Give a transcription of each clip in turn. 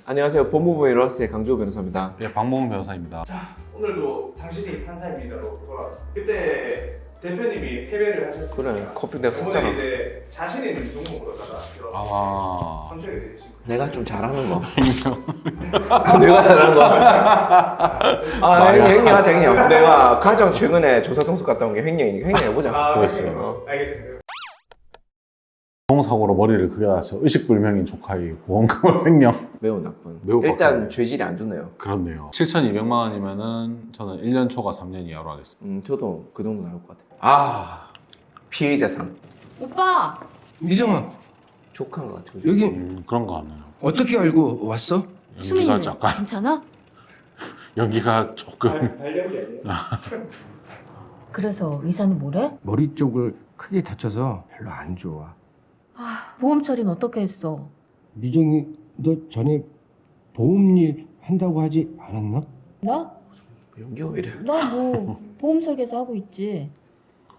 안녕하세요. 법무부의 러스의 강주호 변호사입니다. 네, 박몽훈 변호사입니다. 오늘도 당신이 판사입니다로 돌아왔습니다. 그때 대표님이 패배를 하셨어요. 그래, 커피 내가 샀잖아. 이번에 이제 자신 있는 종목으로다가 아. 선택을 해주신 거예요. 내가 좀 잘하는 거. 내가 잘하는 거. 형님 하자, 형님. 내가 가장 최근에 조사 동수 갔다 온 게 횡령이니까 횡령 해보자. 그렇지. 알겠습니다. 교통사고로 머리를 크게 다쳐 의식불명인 조카의 보험금을 횡령. 매우 나쁜. 매우 일단 빡세네. 죄질이 안 좋네요. 그렇네요. 7,200만 원이면은 저는 1년 초과 3년 이하로 하겠습니다. 저도 그 정도 나올 것 같아요. 아, 피해자상. 오빠! 미정아, 족한 것 같아요. 여기 그런 거 아니에요. 어떻게 알고 왔어? 연기가 수민이는 약간 괜찮아? 연기가 조금 발령이 아니에요. 그래서 의사는 뭐래? 머리 쪽을 크게 다쳐서 별로 안 좋아. 보험 처리는 어떻게 했어? 미정이, 너 전에 보험일 한다고 하지 않았나? 나? 연기가 왜 이래? 나 뭐 보험 설계사 하고 있지.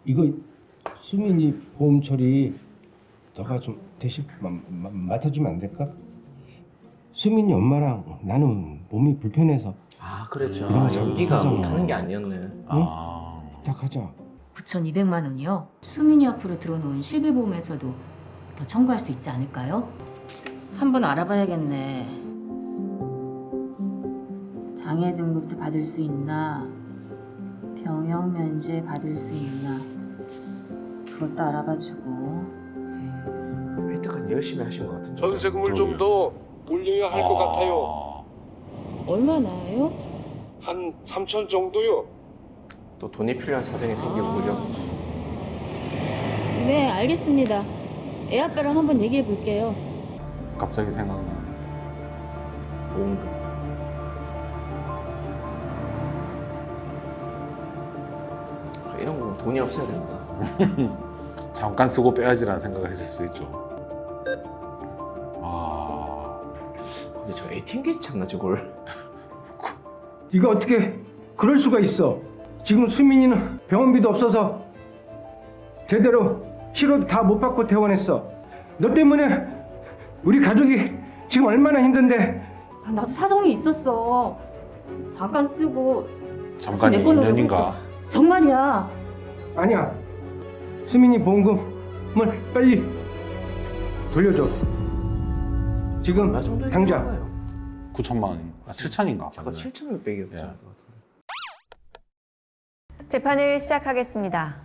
이거 수민이 보험 처리 너가 좀 대신 맡아주면 안 될까? 수민이 엄마랑 나는 몸이 불편해서 아, 그랬죠. 이런 거 아, 잘 연기가 못하잖아. 못하는 게 아니었네. 아. 부탁하자. 9,200만 원이요? 수민이 앞으로 들어놓은 실비보험에서도 더 청구할 수 있지 않을까요? 한번 알아봐야겠네. 장애 등급도 받을 수 있나? 병역 면제 받을 수 있나? 그것도 알아봐주고. 이때까지 열심히 하신 것 같은데. 전세금을 좀 더 올려야 할 것 같아요. 얼마나요? 한 3천 정도요. 또 돈이 필요한 사정이 생기고 그죠? 네, 알겠습니다. 애 아빠랑 한번 얘기해 볼게요. 갑자기 생각나. 보험금. 이런 건 돈이 없어야 된다. 잠깐 쓰고 빼야지라는 생각을 했을 수 있죠. 아. 근데 저 ATM기 참나 저걸. 이거 어떻게 그럴 수가 있어? 지금 수민이는 병원비도 없어서 제대로 치료도 다 못 받고 퇴원했어. 너 때문에 우리 가족이 지금 얼마나 힘든데. 나도 사정이 있었어. 잠깐 쓰고 잠깐 내 걸로 2년인가. 정말이야. 아니야. 수민이 보험금을 빨리 돌려줘. 지금 얼마 정도 당장. 거예요? 9천만 원. 7천인가? 잠깐 7,600이었죠. 예. 재판을 시작하겠습니다.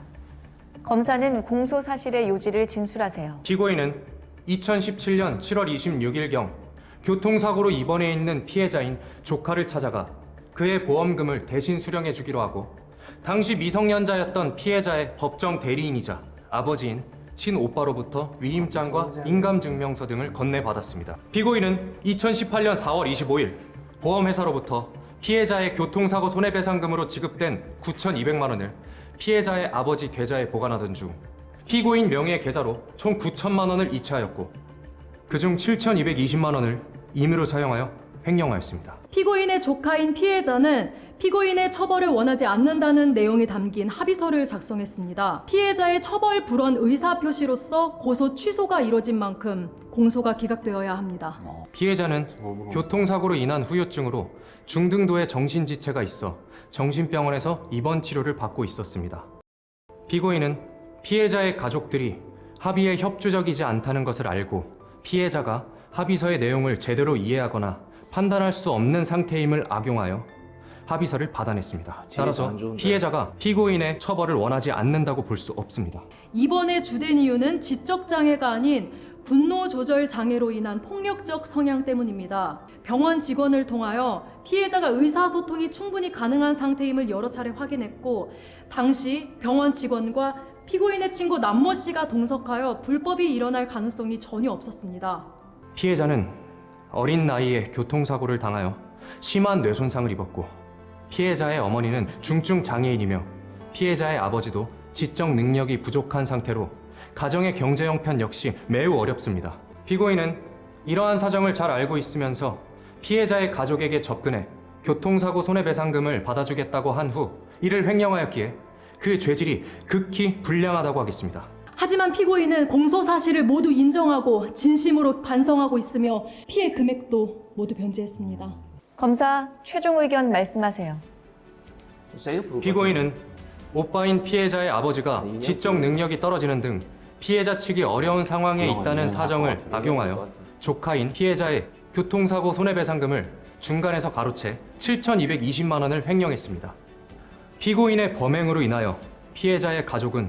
검사는 공소 사실의 요지를 진술하세요. 피고인은 2017년 7월 26일경 교통사고로 입원해 있는 피해자인 조카를 찾아가 그의 보험금을 대신 수령해 주기로 하고 당시 미성년자였던 피해자의 법정 대리인이자 아버지인 친오빠로부터 위임장과 인감증명서 등을 건네받았습니다. 피고인은 2018년 4월 25일 보험회사로부터 피해자의 교통사고 손해배상금으로 지급된 9,200만 원을 피해자의 아버지 계좌에 보관하던 중 피고인 명의의 계좌로 총 9천만 원을 이체하였고 그중 7,220만 원을 임의로 사용하여 횡령하였습니다. 피고인의 조카인 피해자는 피고인의 처벌을 원하지 않는다는 내용이 담긴 합의서를 작성했습니다. 피해자의 처벌 불원 의사표시로서 고소 취소가 이뤄진 만큼 공소가 기각되어야 합니다. 피해자는 교통사고로 인한 후유증으로 중등도의 정신지체가 있어 정신병원에서 입원 치료를 받고 있었습니다. 피고인은 피해자의 가족들이 합의에 협조적이지 않다는 것을 알고 피해자가 합의서의 내용을 제대로 이해하거나 판단할 수 없는 상태임을 악용하여 합의서를 받아냈습니다. 따라서 피해자가 피고인의 처벌을 원하지 않는다고 볼 수 없습니다. 이번의 주된 이유는 지적 장애가 아닌 분노 조절 장애로 인한 폭력적 성향 때문입니다. 병원 직원을 통하여 피해자가 의사소통이 충분히 가능한 상태임을 여러 차례 확인했고 당시 병원 직원과 피고인의 친구 남모 씨가 동석하여 불법이 일어날 가능성이 전혀 없었습니다. 피해자는 어린 나이에 교통사고를 당하여 심한 뇌손상을 입었고 피해자의 어머니는 중증 장애인이며 피해자의 아버지도 지적 능력이 부족한 상태로 가정의 경제 형편 역시 매우 어렵습니다. 피고인은 이러한 사정을 잘 알고 있으면서 피해자의 가족에게 접근해 교통사고 손해배상금을 받아주겠다고 한 후 이를 횡령하였기에 그 죄질이 극히 불량하다고 하겠습니다. 하지만 피고인은 공소 사실을 모두 인정하고 진심으로 반성하고 있으며 피해 금액도 모두 변제했습니다. 검사 최종 의견 말씀하세요. 세게 부를 것 피고인은 오빠인 피해자의 아버지가 같아. 지적 능력이 떨어지는 등 피해자 측이 어려운 상황에 있다는 사정을 악용하여 조카인 피해자의 교통사고 손해배상금을 중간에서 가로채 7,220만 원을 횡령했습니다. 피고인의 범행으로 인하여 피해자의 가족은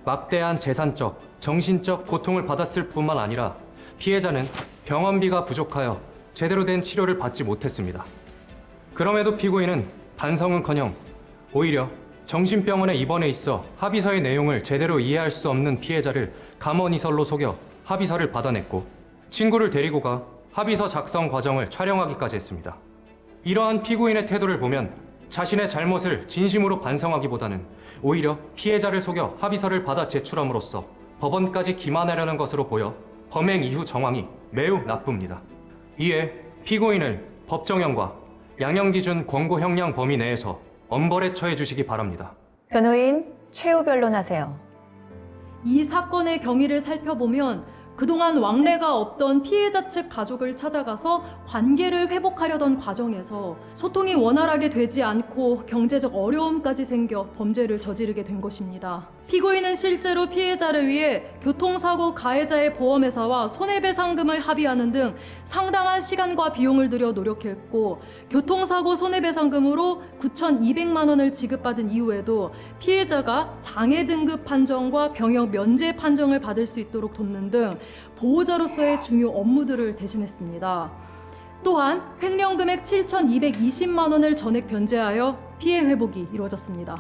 막대한 재산적, 정신적 고통을 받았을 뿐만 아니라 피해자는 병원비가 부족하여 제대로 된 치료를 받지 못했습니다. 그럼에도 피고인은 반성은커녕 오히려 정신병원에 입원해 있어 합의서의 내용을 제대로 이해할 수 없는 피해자를 감언이설로 속여 합의서를 받아냈고 친구를 데리고 가 합의서 작성 과정을 촬영하기까지 했습니다. 이러한 피고인의 태도를 보면 자신의 잘못을 진심으로 반성하기보다는 오히려 피해자를 속여 합의서를 받아 제출함으로써 법원까지 기만하려는 것으로 보여 범행 이후 정황이 매우 나쁩니다. 이에 피고인을 법정형과 양형기준 권고 형량 범위 내에서 엄벌에 처해 주시기 바랍니다. 변호인 최후 변론하세요. 이 사건의 경위를 살펴보면 그동안 왕래가 없던 피해자 측 가족을 찾아가서 관계를 회복하려던 과정에서 소통이 원활하게 되지 않고 경제적 어려움까지 생겨 범죄를 저지르게 된 것입니다. 피고인은 실제로 피해자를 위해 교통사고 가해자의 보험회사와 손해배상금을 합의하는 등 상당한 시간과 비용을 들여 노력했고 교통사고 손해배상금으로 9,200만 원을 지급받은 이후에도 피해자가 장애 등급 판정과 병역 면제 판정을 받을 수 있도록 돕는 등 보호자로서의 중요 업무들을 대신했습니다. 또한 횡령 금액 7,220만 원을 전액 변제하여 피해 회복이 이루어졌습니다.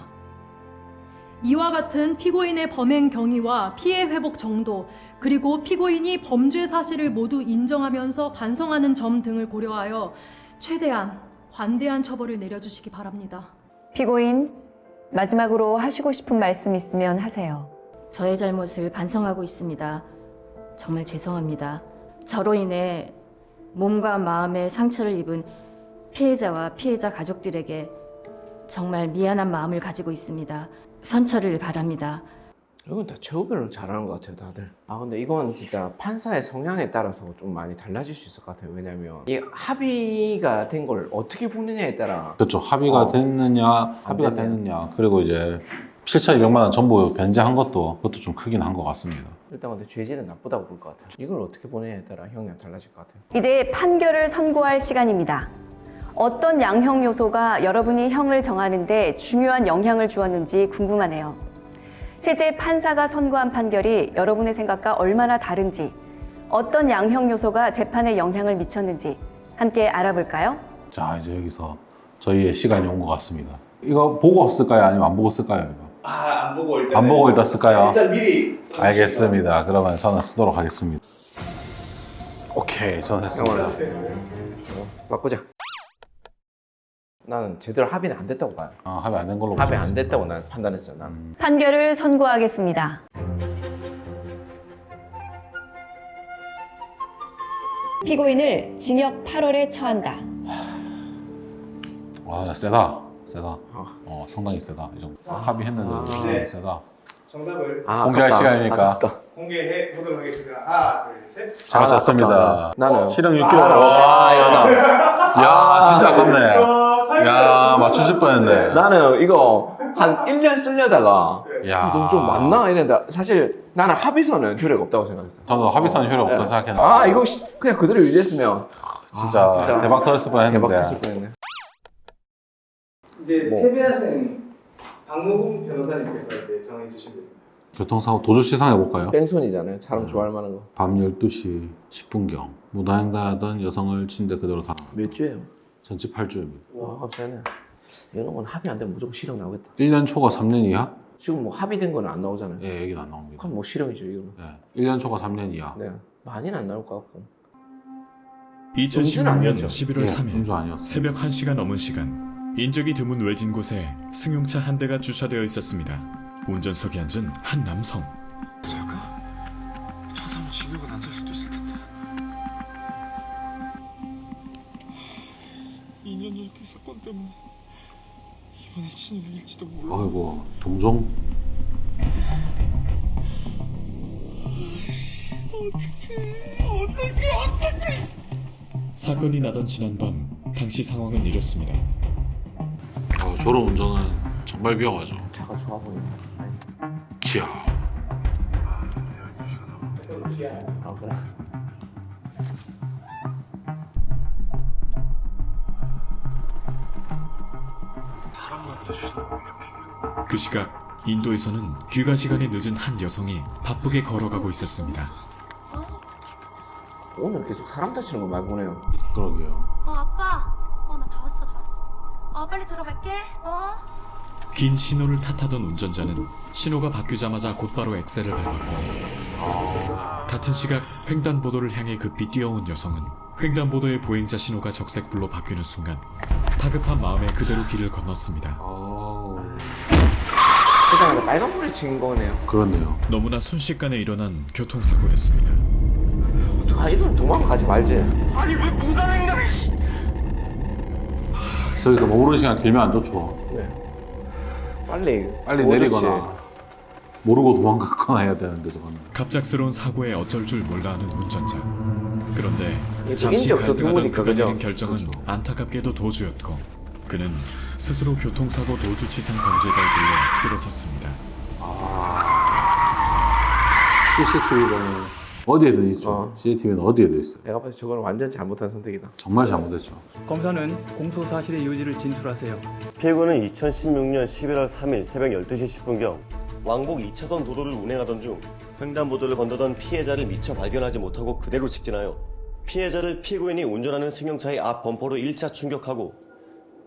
이와 같은 피고인의 범행 경위와 피해 회복 정도, 그리고 피고인이 범죄 사실을 모두 인정하면서 반성하는 점 등을 고려하여 최대한 관대한 처벌을 내려주시기 바랍니다. 피고인 마지막으로 하시고 싶은 말씀 있으면 하세요. 저의 잘못을 반성하고 있습니다. 정말 죄송합니다. 저로 인해 몸과 마음의 상처를 입은 피해자와 피해자 가족들에게 정말 미안한 마음을 가지고 있습니다. 선처를 바랍니다. 이건 다 최후별로 잘하는 것 같아요, 다들. 아, 근데 이건 진짜 판사의 성향에 따라서 좀 많이 달라질 수 있을 것 같아요. 왜냐면 이 합의가 된 걸 어떻게 보느냐에 따라. 그렇죠. 합의가 됐느냐, 합의가 됐느냐. 그리고 이제 7,200만 원 전부 변제한 그것도 좀 크긴 한 것 같습니다. 일단 근데 죄질은 나쁘다고 볼 것 같아요. 이걸 어떻게 보느냐에 따라 형이 달라질 것 같아요. 이제 판결을 선고할 시간입니다. 어떤 양형 요소가 여러분이 형을 정하는데 중요한 영향을 주었는지 궁금하네요. 실제 판사가 선고한 판결이 여러분의 생각과 얼마나 다른지, 어떤 양형 요소가 재판에 영향을 미쳤는지 함께 알아볼까요? 자, 이제 여기서 저희의 시간이 온 것 같습니다. 이거 보고 쓸까요? 아니면 안 보고 쓸까요? 이거? 안 보고 일단. 안 보고 일단 쓸까요? 일단 미리. 알겠습니다. 그러면 저는 쓰도록 하겠습니다. 오케이, 저는 했습니다. 바꾸자. 나는 제대로 합의는 안 됐다고 봐요. 합의 안 된 걸로 합의 안 보겠습니다. 됐다고 난 판단했어요. 나는. 판결을 선고하겠습니다. 피고인을 징역 8월에 처한다. 와, 세다. 상당히 세다. 이 정도. 합의했는데도 네. 세다. 정답을 공개할 시간이니까. 아깝다. 공개해 보도록 하겠습니다. 하나, 둘, 셋. 잘 쳤습니다. 나는 실형 6개월. 아, 이거 야, 진짜 아깝네. 야, 맞추실 뻔했네. 나는 이거 한 1년 쓰려다가 야, 너무 좀 맞나 이랬는데 사실 나는 합의서는 효력 없다고 생각했어. 저는 합의서는 효력 없다 네. 생각했는데. 아, 이거 그냥 그대로 유지했으면 진짜 대박 터졌을 뻔했는데. 대박 쳤을 뻔했네. 이제 뭐. 패배하신 박무궁 변호사님께서 이제 정해 주신 됩니다. 교통사고 도주 시상해 볼까요? 뺑소니잖아요. 사람 좋아할 만한 거. 밤 12시 10분경 무단횡단하던 여성을 침대 그대로 당. 몇 주예요? 전치 8주입니다. 와, 세네. 이런 건 합의 안 되면 무조건 실형 나오겠다. 1년 초과 3년 이하? 지금 뭐 합의된 거는 안 나오잖아요. 예, 얘기는 안 나옵니다. 그럼 뭐 실형이죠, 이거. 네. 1년 초과 3년 이하. 네. 많이는 안 나올 것 같고. 2016년 아니었죠? 11월 예, 3일 음주 아니었어요. 새벽 1시가 넘은 시간 인적이 드문 외진 곳에 승용차 한 대가 주차되어 있었습니다. 운전석에 앉은 한 남성. 제가 차 사면 징역은 안 살 수도 있을 텐데. 2년 전 그 사건 때문에 이번에 진입일지도 몰라. 아이고, 동종? 사건이 나던 지난밤 당시 상황은 이렇습니다. 저런 운전은 정말 위험하죠. 차가 좋아 보이네. 기아. 아 그래? 그 시각 인도에서는 귀가 시간이 늦은 한 여성이 바쁘게 걸어가고 있었습니다. 오늘 계속 사람 다치는 거 많이 보네요. 그러게요. 아빠. 나 다 왔어. 빨리 들어갈게. 긴 신호를 탓하던 운전자는 신호가 바뀌자마자 곧바로 엑셀을 밟았고, 같은 시각 횡단보도를 향해 급히 뛰어온 여성은 횡단보도의 보행자 신호가 적색불로 바뀌는 순간 다급한 마음에 그대로 길을 건넜습니다. 그다음에 빨간불이 진 거네요. 그렇네요. 너무나 순식간에 일어난 교통사고였습니다. 아 이건 도망가지 말지. 아니 왜 무단횡단을 저기서 머무르는 시간 길면 안 좋죠. 네. 빨리 내리거나 모르고 도망갔거나 해야 되는데 저거는. 갑작스러운 사고에 어쩔 줄 몰라 하는 운전자. 그런데 이게 잠시 인적도 갈등하던 드무니까, 그가 그죠? 내린 결정은 안타깝게도 도주였고, 그는 스스로 교통사고 도주치상 범죄자에 불려 들어섰습니다. CCTV는 어디에든 있죠. CCTV는 어디에도 있어요. 내가 봤을 때 저건 완전 잘못한 선택이다. 정말 잘못했죠. 검사는 공소 사실의 요지를 진술하세요. 피해군은 2016년 11월 3일 새벽 12시 10분경 왕복 2차선 도로를 운행하던 중 횡단보도를 건너던 피해자를 미처 발견하지 못하고 그대로 직진하여 피해자를 피고인이 운전하는 승용차의 앞 범퍼로 1차 충격하고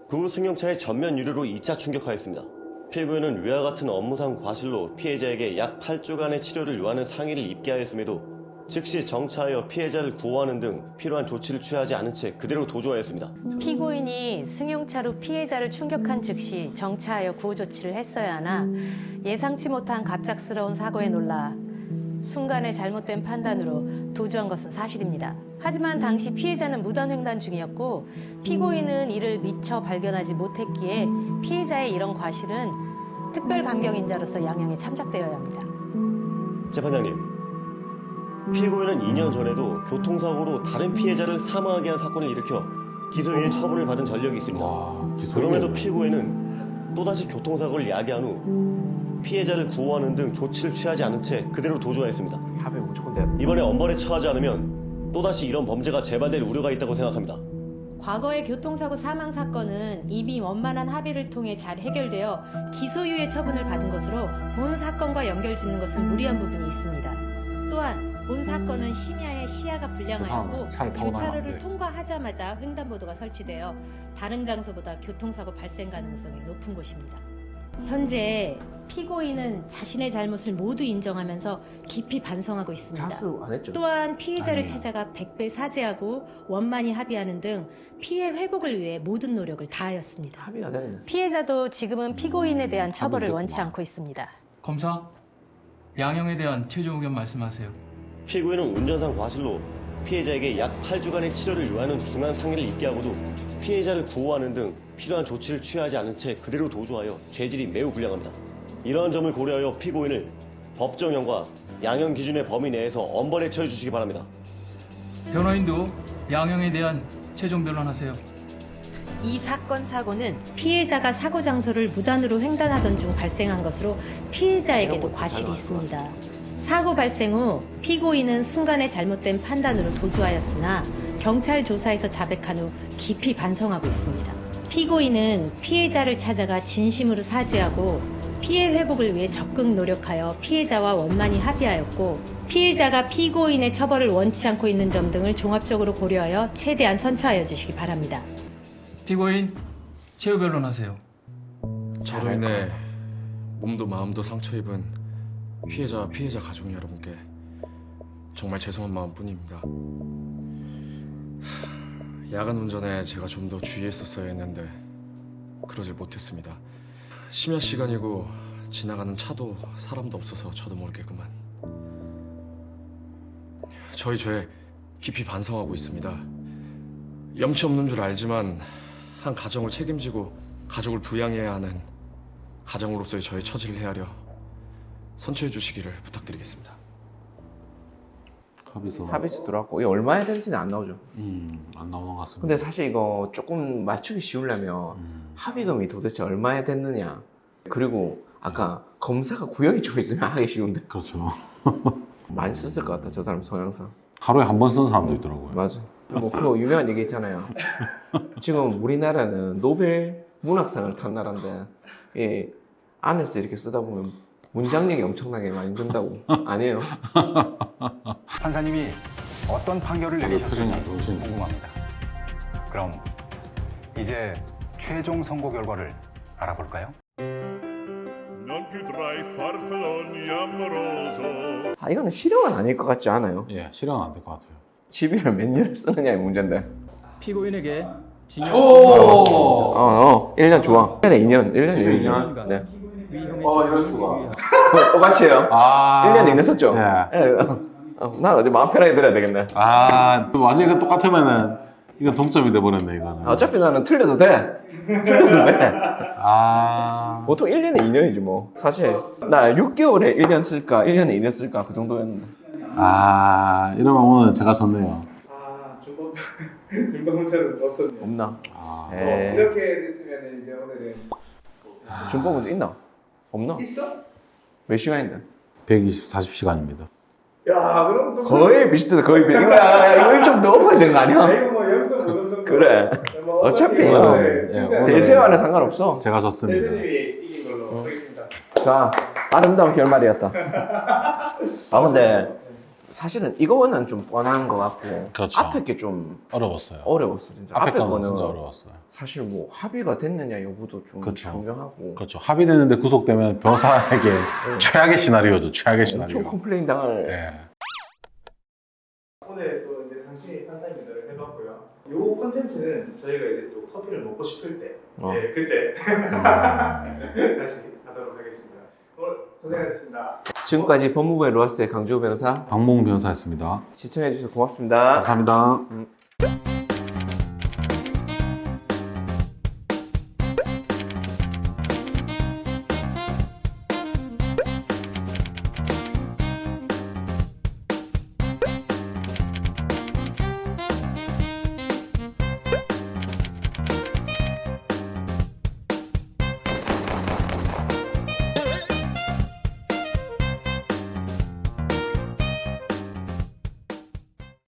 그 후 승용차의 전면 유리로 2차 충격하였습니다. 피고인은 위와 같은 업무상 과실로 피해자에게 약 8주간의 치료를 요하는 상해를 입게 하였음에도 즉시 정차하여 피해자를 구호하는 등 필요한 조치를 취하지 않은 채 그대로 도주하였습니다. 피고인이 승용차로 피해자를 충격한 즉시 정차하여 구호 조치를 했어야 하나 예상치 못한 갑작스러운 사고에 놀라 순간의 잘못된 판단으로 도주한 것은 사실입니다. 하지만 당시 피해자는 무단횡단 중이었고 피고인은 이를 미처 발견하지 못했기에 피해자의 이런 과실은 특별감경인자로서 양형에 참작되어야 합니다. 재판장님, 피고인은 2년 전에도 교통사고로 다른 피해자를 사망하게 한 사건을 일으켜 기소유예 처분을 받은 전력이 있습니다. 그럼에도 피고인은 또다시 교통사고를 야기한 후 피해자를 구호하는 등 조치를 취하지 않은 채 그대로 도주하였습니다. 합의 무조건 돼야 돼. 이번에 엄벌에 처하지 않으면 또다시 이런 범죄가 재발될 우려가 있다고 생각합니다. 과거의 교통사고 사망 사건은 이미 원만한 합의를 통해 잘 해결되어 기소유예 처분을 받은 것으로 본 사건과 연결짓는 것은 무리한 부분이 있습니다. 또한 본 사건은 심야에 시야가 불량하였고 유차로를 통과하자마자 횡단보도가 설치되어 다른 장소보다 교통사고 발생 가능성이 높은 곳입니다. 현재 피고인은 자신의 잘못을 모두 인정하면서 깊이 반성하고 있습니다. 자수 안 했죠? 또한 피해자를 찾아가 100배 사죄하고 원만히 합의하는 등 피해 회복을 위해 모든 노력을 다하였습니다. 합의가 됐네. 피해자도 지금은 피고인에 대한 처벌을 원치 않고 있습니다. 검사, 양형에 대한 최종 의견 말씀하세요. 피고인은 운전상 과실로 피해자에게 약 8주간의 치료를 요하는 중한 상해를 입게 하고도 피해자를 구호하는 등 필요한 조치를 취하지 않은 채 그대로 도주하여 죄질이 매우 불량합니다. 이러한 점을 고려하여 피고인을 법정형과 양형 기준의 범위 내에서 엄벌에 처해 주시기 바랍니다. 변호인도 양형에 대한 최종 변론하세요. 이 사건 사고는 피해자가 사고 장소를 무단으로 횡단하던 중 발생한 것으로 피해자에게도 과실이 있습니다. 사고 발생 후 피고인은 순간의 잘못된 판단으로 도주하였으나 경찰 조사에서 자백한 후 깊이 반성하고 있습니다. 피고인은 피해자를 찾아가 진심으로 사죄하고 피해 회복을 위해 적극 노력하여 피해자와 원만히 합의하였고 피해자가 피고인의 처벌을 원치 않고 있는 점 등을 종합적으로 고려하여 최대한 선처하여 주시기 바랍니다. 피고인 최후 변론하세요. 저로 인해 몸도 마음도 상처 입은 피해자 가족 여러분께 정말 죄송한 마음뿐입니다. 야간 운전에 제가 좀 더 주의했었어야 했는데 그러질 못했습니다. 심야 시간이고 지나가는 차도 사람도 없어서 저도 모르게 그만. 저희 죄 깊이 반성하고 있습니다. 염치 없는 줄 알지만 한 가정을 책임지고 가족을 부양해야 하는 가장으로서의 저의 처지를 헤아려 선처해 주시기를 부탁드리겠습니다. 합의서 들어왔고 이게 얼마에 되는지는 안 나오죠. 안 나오는 것 같습니다. 근데 사실 이거 조금 맞추기 쉬우려면 합의금이 도대체 얼마에 됐느냐, 그리고 아까 검사가 구형이 좀 있으면 하기 쉬운데 그렇죠. 많이 썼을 것 같다 저 사람 성향상. 하루에 한 번 쓰는 사람도 있더라고요. 맞아. 뭐 그거 유명한 얘기 있잖아요. 지금 우리나라는 노벨 문학상을 탄 나라인데 이 안에서 이렇게 쓰다 보면 문장력이 엄청나게 많이 든다고. 아니에요? 판사님이 어떤 판결을 내리셨을지 궁금합니다. 그럼 이제 최종 선고 결과를 알아볼까요? 아 이거는 실형은 아닐 것 같지 않아요? 예, 실형은 안 될 것 같아요. 시비를 몇 년을 쓰느냐의 문제인데. 피고인에게 징역 1년 좋아. 1년에 2년. 1년에 2년. 네. 이럴 수가. 똑같이 해요. 1년에 2년 썼죠? 예. 난 어제 마음 편하게 들어야 되겠네. 완전히 이거 똑같으면은 이건 동점이 돼버렸네 이거는. 어차피 나는 틀려도 돼. 틀려도 돼. 보통 1년에 2년이지 뭐. 사실 나 6개월에 1년 쓸까 1년에 2년 쓸까 그 정도였는데. 이러면 오늘 제가 졌네요. 중복 불법 문자는 없었네요. 없나? 이렇게 됐으면 이제 오늘은 준법 문제 있나? 없나? 있어? 몇 시간인데? 140시간입니다. 야 그럼 또 거의 비슷해서 거의 비슷해. 이거 좀 넘어야 되는 거 아니야? 이거 뭐 0.5점 정도. 그래. 어차피 진짜 대세와는 상관없어. 제가 졌습니다. 대표님이 이긴 걸로 하겠습니다. 자, 아름다운 결말이었다. 근데 사실은 이거는 좀 뻔한 것 같고 그렇죠. 앞에 게 좀 어려웠어요. 어려웠어 진짜. 앞에 앞에 거는 거는 진짜 어려웠어요. 사실 뭐 합의가 됐느냐 여부도 좀 그렇죠. 중요하고. 그렇죠. 합의됐는데 구속되면 변호사에게 최악의 시나리오죠. 최악의 시나리오. 엄청 컴플레인 당할. 오늘 또 이제 당신이 판사님들을 해봤고요. 요 콘텐츠는 저희가 이제 또 커피를 먹고 싶을 때, 그때 다시 하도록 하겠습니다. 오늘 고생하셨습니다. 지금까지 법무부의 로하스의 강주호 변호사, 박몽 변호사였습니다. 시청해주셔서 고맙습니다. 감사합니다.